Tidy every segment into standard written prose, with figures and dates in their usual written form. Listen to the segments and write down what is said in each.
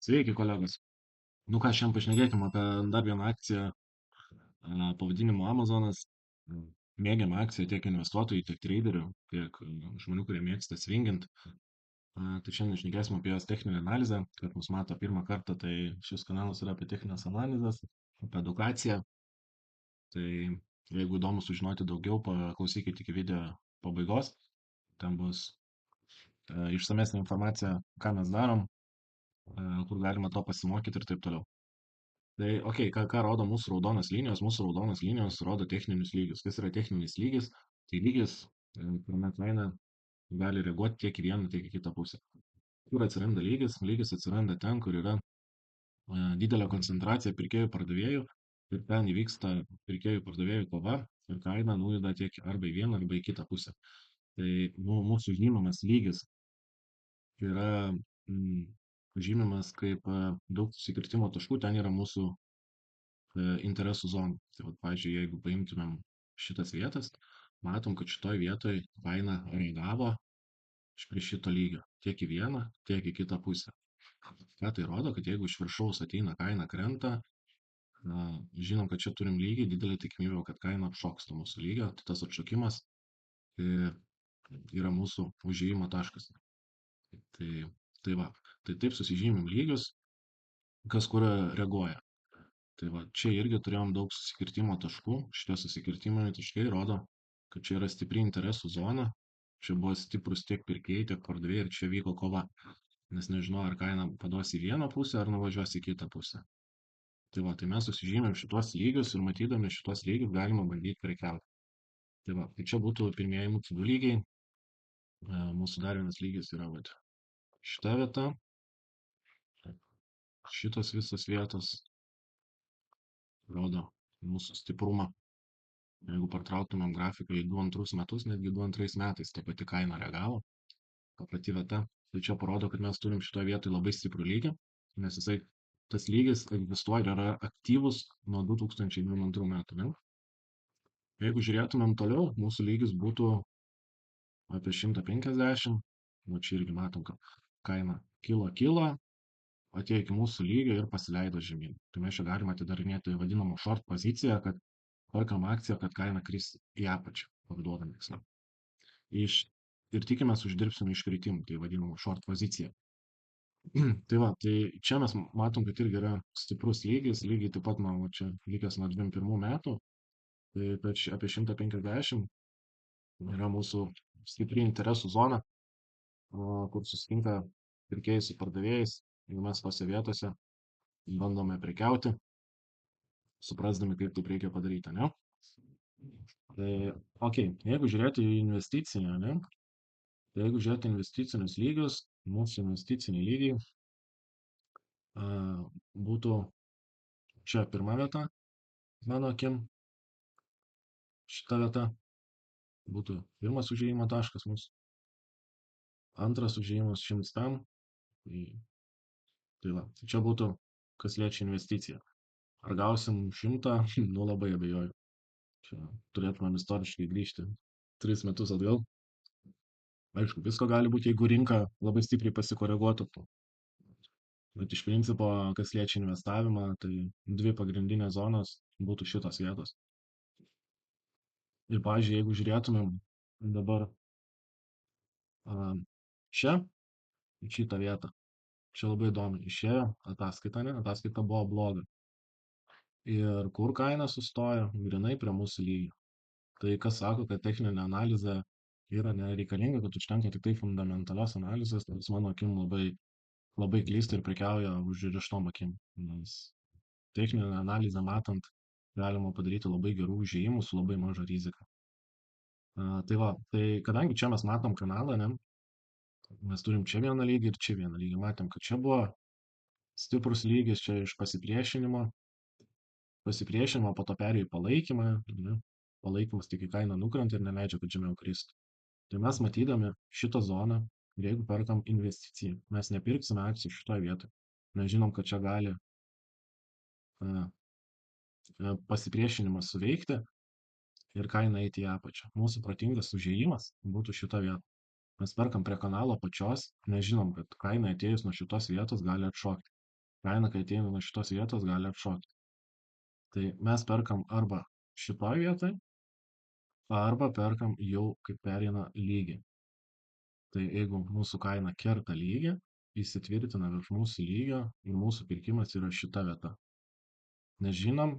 Sveiki, kolegos. Nu ką, šiandien pašnekėkim apie dar vieną akciją pavadinimu Amazonas. Mm, Mėgiama akcija tiek investuotojų, tiek traderių, tiek žmonių, kurie mėgsta svingint. Tai šiandien šnekėsim apie jos techninę analizę, kad mus mato pirmą kartą, tai šis kanalas yra apie techninės analizės, apie edukaciją. Tai jeigu įdomu sužinoti daugiau, paklausykite iki video pabaigos. Ten bus išsamesnė informacija, ką mes darom, kur galima to pasimokyti ir taip toliau. Tai, okei, ką rodo mūsų raudonos linijos? Mūsų raudonos linijos rodo techninius lygius. Kas yra techninis lygis? Tai lygis, kuriame kaina gali reaguoti tiek į vieną, tiek į kitą pusę. Kur atsiranda lygis? Lygis atsiranda ten, kur yra didelė koncentracija pirkėjų pardavėjų ir ten įvyksta pirkėjų pardavėjų kova ir kaina nujuda tiek arba į vieną, arba į kitą pusę. Tai mūsų žymimas lygis yra žymimas kaip daug susikirtimo taškų, ten yra mūsų interesų zonų. Tai vat, pavyzdžiui, jeigu paimtumėm šitas vietas, matom, kad šitoj vietoj kaina reagavo prie šito lygio tiek į vieną, tiek į kitą pusę. Ką tai rodo, kad jeigu iš viršaus ateina kaina krenta, žinom, kad čia turim lygį, didelė tikimybė, kad kaina apšoks to mūsų lygio, tai tas atšokimas yra mūsų užėjimo taškas. Tai, tai va, tai taip susižymim lygius, kas kur reaguoja. Tai va, čia irgi turėjom daug susikirtimo taškų. Šitie susikirtimo taškai rodo, kad čia yra stipri interesų zona. Čia buvo stiprus tiek pirkėjai, tiek pardavėjai ir čia vyko kova. Nes nežinau, ar kaina paduos į vieną pusę, ar nuvažiuos į kitą pusę. Tai va, tai mes susižymėm šitos lygius ir matydami šitos lygius galima bandyti prekiauti. Tai va, tai čia būtų pirmieji mūsų du lygiai. Mūsų dar vienas lygis yra va, šita vieta. Šitos visos vietos rodo mūsų stiprumą. Jeigu partrauktumėm grafiką į 2 metus, netgi 2 metais ta pati kaina reagavo, ta pati vieta, tai čia parodo, kad mes turim šitoje vietoje labai stiprų lygį, nes jisai, tas lygis egzistuoja ir yra aktyvus nuo 2022 metų. Ne? Jeigu žiūrėtumėm toliau, mūsų lygis būtų apie 150, nu čia irgi matom, kad kaina kilo, atėjo iki mūsų lygio ir pasileido žemyn. Tai mes čia galime atidarinėti vadinamą short poziciją, kad perkam akciją, kad kaina kris į apačią, parduodam tiksliau. Ir tikimės uždirbsim iš kritimų, tai vadinamą short poziciją. Tai va, tai čia mes matom, kad irgi yra stiprus lygis, lygiai taip pat, man čia lygis nuo 21 metų, tai apie 150 yra mūsų stipri interesų zona, kur susitinka pirkėjai su pardavėjais, ir mes tose vietose bandome prekiauti, suprasdami, kaip taip reikia padaryti, ne? Tai, okei, jeigu žiūrėti į investicinę, ne? Tai jeigu žiūrėti investicinius lygius, mūsų investiciniai lygiai būtų čia pirma vieta, mano akim, šita vieta būtų pirmas užėjimo taškas mūsų, antras užėjimas 100, tai va, čia būtų, kas liečia investiciją. Ar gausim 100, nu labai abejoju. Čia turėtumėm istoriškai grįžti 3 metus atgal. Aišku, visko gali būti, jeigu rinka labai stipriai pasikoreguotų. Bet iš principo, kas liečia investavimą, tai dvi pagrindinės zonos būtų šitos vietos. Ir, pavyzdžiui, jeigu žiūrėtumėm dabar čia, į šitą vietą, čia labai įdomi, išėjo ataskaita, ne? Ataskaita buvo bloga. Ir kur kaina sustojo, grinai prie mūsų lygio. Tai kas sako, kad techninė analizė yra nereikalinga, kad užtenka tik tai fundamentalios analizės, tai mano akim labai klysta ir prekiauja užrištom akim. Nes techninę analizę matant galima padaryti labai gerų užėjimų su labai maža rizika. Tai va, tai kadangi čia mes matom kanalą, ne, mes turim čia vieną lygį ir čia vieną lygį. Matėm, kad čia buvo stiprus lygis, čia iš pasipriešinimo, po to perėjo į palaikymą, ne, palaikymas tik į kainą nukrenta ir neleidžia, kad žemiau kristų. Tai mes matydami šitą zoną, jeigu perkam investiciją, mes nepirksime akcijų šitoje vietoje. Mes žinom, kad čia gali pasipriešinimas suveikti ir kaina eiti į apačią. Mūsų protingas užėjimas būtų šita vieta. Mes perkam prie kanalo pačios, nes žinom, kad kaina atėjus nuo šitos vietos gali atšokti. kaina, kai ateina nuo šitos vietos, gali atšokti. Tai mes perkam arba šitoj vietoj, arba perkam jau, kai pereina lygį. Tai jeigu mūsų kaina kerta lygį, įsitvirtina virš mūsų lygio ir mūsų pirkimas yra šita vieta. Nes žinom,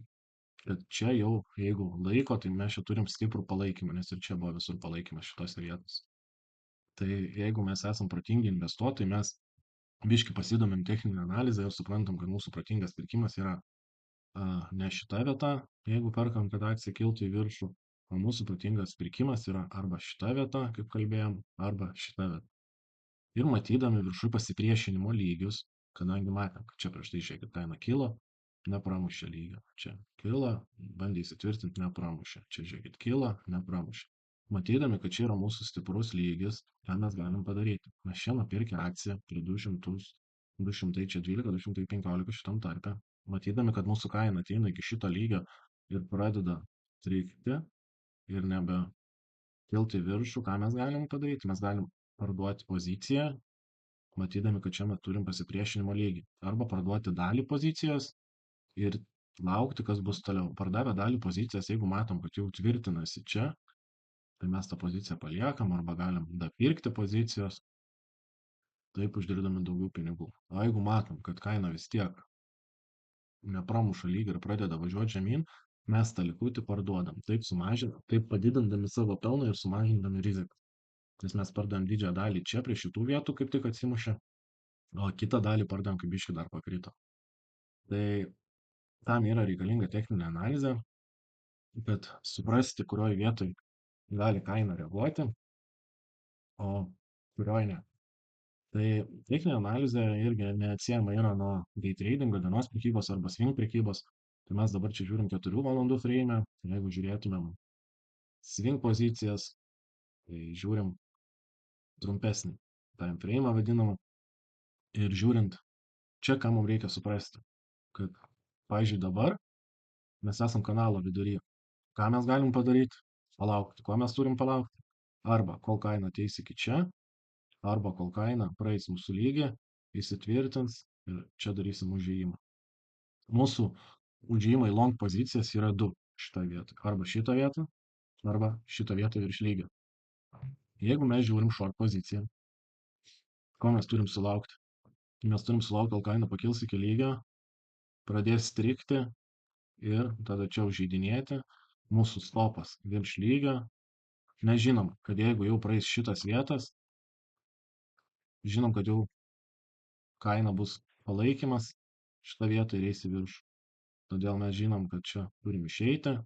kad čia jau, jeigu laiko, tai mes čia turim stiprų palaikymą, nes ir čia buvo visur palaikymas šitos vietos. Tai jeigu mes esam protingi investuotojai, mes biški pasidomim techninę analizę ir suprantam, kad mūsų protingas pirkimas yra ne šita vieta, jeigu perkam, kad akcija kiltų į viršų, o mūsų protingas pirkimas yra arba šita vieta, kaip kalbėjom, arba šita vieta. Ir matydami viršuj pasipriešinimo lygius, kadangi matėm, kad čia prieš tai žiūrėkit, kaina kilo, nepramušė lygio. Čia kilo, bandė įsitvirtinti, nepramušė. Čia žiūrėkit, kilo, nepramušė. Matydami, kad čia yra mūsų stiprus lygis, ką mes galim padaryti? Mes čia nupirkę akciją prie 200, 212, 215 šitam tarpe. Matydami, kad mūsų kaina ateina iki šito lygio ir pradeda trikti ir nebe kilti į viršų, ką mes galim padaryti? Mes galim parduoti poziciją, matydami, kad čia mes turim pasipriešinimo lygį. Arba parduoti dalį pozicijos ir laukti, kas bus toliau. Pardavę dalį pozicijos, jeigu matom, kad jau tvirtinasi čia, tai mes tą poziciją paliekam arba galim dapirkti pozicijos, taip uždirbdami daugiau pinigų. O jeigu matom, kad kaina vis tiek nepramuša lygį ir pradeda važiuoti žemyn, mes tą likutį parduodam. Taip padidindami savo pelną ir sumažindami riziką. Nes mes pardavėm didžiąją dalį čia prie šitų vietų, kaip tik atsimušė, o kitą dalį pardavėm, kaip biški dar pakrito. Tai tam yra reikalinga techninė analizė, kad suprasti, kurioje vietoje gali kaina reaguoti, o kurioje ne. Tai techninė analizė irgi neatsiejama yra nuo day tradingo, dienos prekybos arba swing prekybos. Tai mes dabar čia žiūrim 4 valandų frame, jeigu žiūrėtumėm swing pozicijas, tai žiūrim trumpesnį time frame vadinamą. Ir žiūrint, čia ką mums reikia suprasti, kad, pavyzdžiui, dabar mes esam kanalo vidury. Ką mes galim padaryti? Palaukti. Ko mes turim palaukti? Arba kol kaina ateis iki čia, arba kol kaina praeis mūsų lygį, įsitvirtins ir čia darysim užėjimą. Mūsų užėjimai long pozicijas yra du šitą vietą. Arba šitą vietą, arba šitą vietą virš lygio. Jeigu mes žiūrim short poziciją, ko mes turim sulaukti? Mes turim sulaukti, kol kaina pakils iki lygio, pradės strikti ir tada čia užeidinėti. Mūsų stopas virš lygio. Mes žinom, kad jeigu jau praeis šitas vietas, žinom, kad jau kaina bus palaikymas, šitą vietą ir eis į viršų. Todėl mes žinom, kad čia turim išeiti,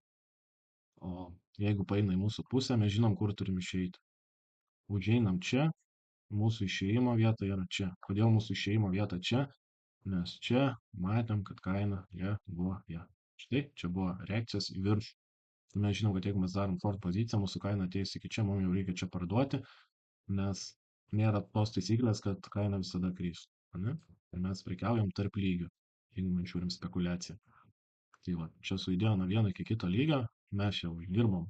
o jeigu paeina į mūsų pusę, mes žinom, kur turim išeiti. Užeinam čia, mūsų išėjimo vieta yra čia. Kodėl mūsų išėjimo vieta čia? Nes čia matėm, kad kaina reaguoja. Štai, čia buvo reakcijos į viršų. Tai mes žinom, kad jeigu mes darom short poziciją, mūsų kaina ateis iki čia, mums jau reikia čia parduoti, nes nėra tos taisyklės, kad kaina visada kris. Ir mes prekiaujam tarp lygių, jeigu mes žiūrim spekulaciją. Tai va, čia sujudėjo nuo vieno iki kito lygio, mes jau uždirbom,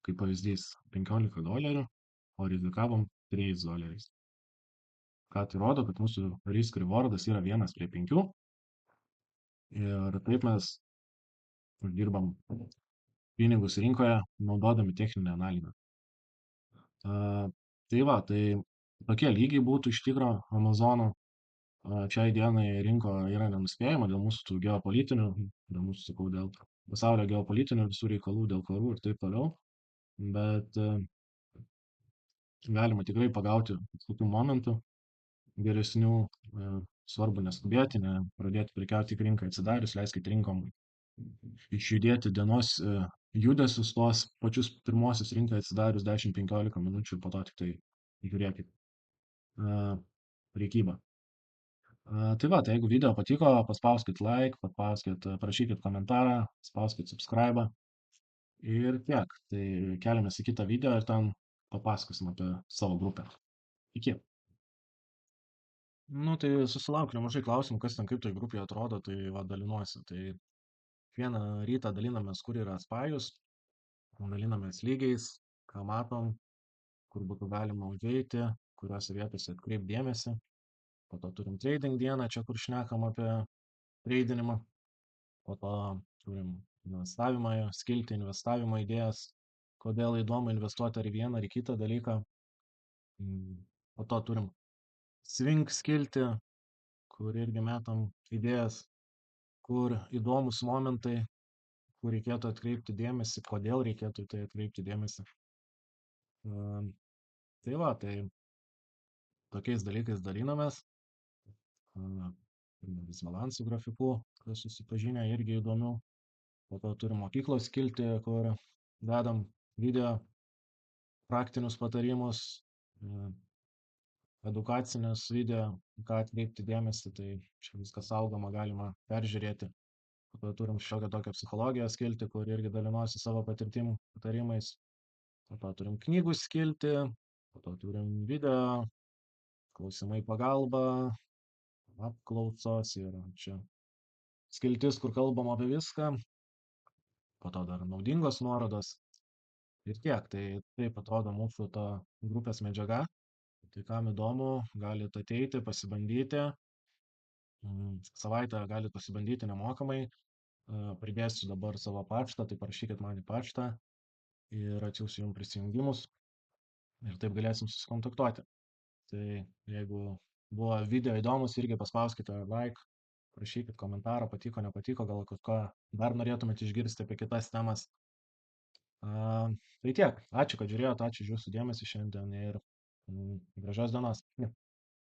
kaip pavyzdys, $15, o rizikavom $3. Ką tai rodo, kad mūsų risk rewardas yra 1:5 ir taip mes uždirbam pinigus rinkoje naudodami techninę analizę. Tai va, tai tokie lygiai būtų iš tikro Amazono. Šiai dienai rinko yra nenuspėjama dėl mūsų tų geopolitinių, dėl mūsų, sakau, dėl pasaulio geopolitinių visų reikalų, dėl karų ir taip toliau. Bet galima tikrai pagauti tokių momentų geresnių, svarbu neskubėti, ne pradėti prekiauti tik rinkai atsidarius, leiskit rinkom išjudėti dienos judesius tuos pačius pirmosius rinkai atsidarius 10-15 minučių ir po to tik tai žiūrėkit priekybą. Tai va, tai jeigu video patiko, paspauskit like, parašykit komentarą, spauskit subscribe ir tiek. Tai keliamės į kitą video ir ten papasakosim apie savo grupę. Iki. Nu, tai susilaukiu nemažai klausimų, kas ten kaip toj grupėje atrodo, tai va, dalinuosi. Tai vieną rytą dalinamės, kur yra spajus, dalinamės lygiais, ką matom, kur būtų galima užeiti, kuriuose vietose atkreipti dėmesį. Po to turim trading dieną, čia kur šnekam apie tradinimą. Po to turim investavimą, skilti investavimo idėjas, kodėl įdomu investuoti ar į vieną, ar į kitą dalyką. Po to turim swing skilti, kur irgi metam idėjas, kur įdomus momentai, kur reikėtų atkreipti dėmesį, kodėl reikėtų į tai atkreipti dėmesį. Tai va, tai tokiais dalykais dalinamės. Disbalansų grafikų, kas susipažinę, irgi įdomių. Po to turim mokyklos skilti, kur dedam video, praktinius patarimus, edukacinius video, ką atkreipti dėmesį, tai čia viskas saugoma, galima peržiūrėti. Po to turim šiokią tokią psichologiją skilti, kur irgi dalinuosi savo patirtim, patarimais. Po to turim knygų skilti, po to turim video, klausimai pagalba, apklausos ir čia skiltis, kur kalbam apie viską. Po to dar naudingos nuorodos. Ir tiek, tai taip atrodo mūsų ta grupės medžiaga. Tai kam įdomu, galite ateiti, pasibandyti. Savaitę galite pasibandyti nemokamai. Pridėsiu dabar savo paštą, tai parašykit man į paštą ir atsiųsiu jums prisijungimus ir taip galėsim susikontaktuoti. Tai jeigu buvo video įdomus, irgi paspauskite like, parašykit komentarą, patiko, nepatiko, gal kažką dar norėtumėte išgirsti apie kitas temas. Tai tiek, ačiū, kad žiūrėjot, ačiū už jūsų dėmesį šiandien ir gražios dienos.